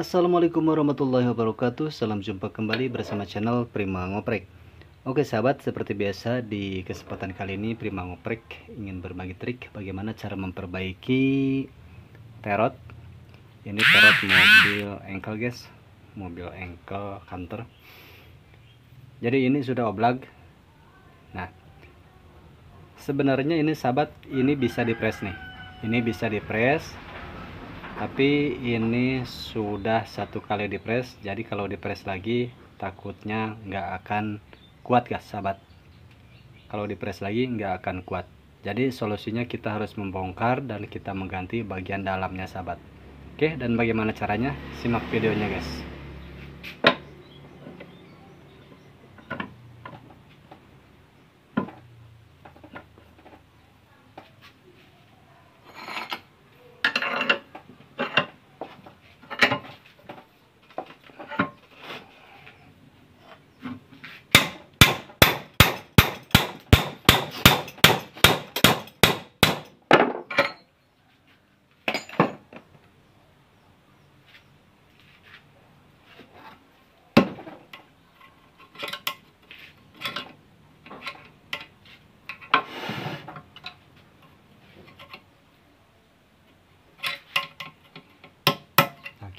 Assalamualaikum warahmatullahi wabarakatuh. Salam jumpa kembali bersama channel Prima Ngoprek. Oke sahabat, seperti biasa di kesempatan kali ini Prima Ngoprek ingin berbagi trik bagaimana cara memperbaiki terot. Ini terot mobil engkel guys, mobil engkel kantor. Jadi ini sudah oblag. Nah, sebenarnya ini sahabat, ini bisa dipres nih. Ini bisa dipres, tapi ini sudah satu kali dipres, jadi kalau dipres lagi takutnya nggak akan kuat guys sahabat. Kalau dipres lagi nggak akan kuat, jadi solusinya kita harus membongkar dan kita mengganti bagian dalamnya sahabat. Oke, dan bagaimana caranya, simak videonya guys.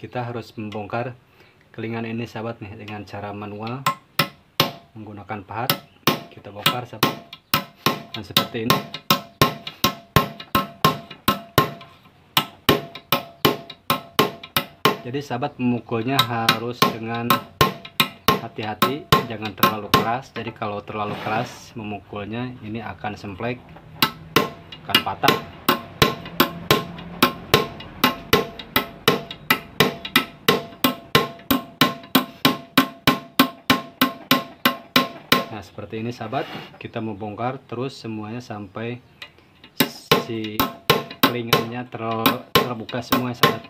Kita harus membongkar kelingan ini sahabat nih dengan cara manual menggunakan pahat. Kita bongkar sahabat, dan seperti ini. Jadi sahabat memukulnya harus dengan hati-hati, jangan terlalu keras. Jadi kalau terlalu keras memukulnya ini akan semplek, akan patah. Nah seperti ini sahabat, kita mau bongkar terus semuanya sampai si kelingannya terbuka semua sahabat.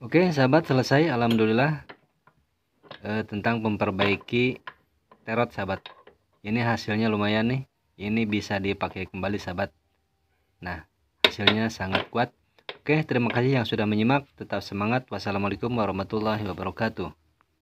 Oke sahabat, selesai alhamdulillah tentang memperbaiki terot sahabat. Ini hasilnya lumayan nih, ini bisa dipakai kembali sahabat. Nah, hasilnya sangat kuat. Oke, terima kasih yang sudah menyimak. Tetap semangat. Wassalamualaikum warahmatullahi wabarakatuh.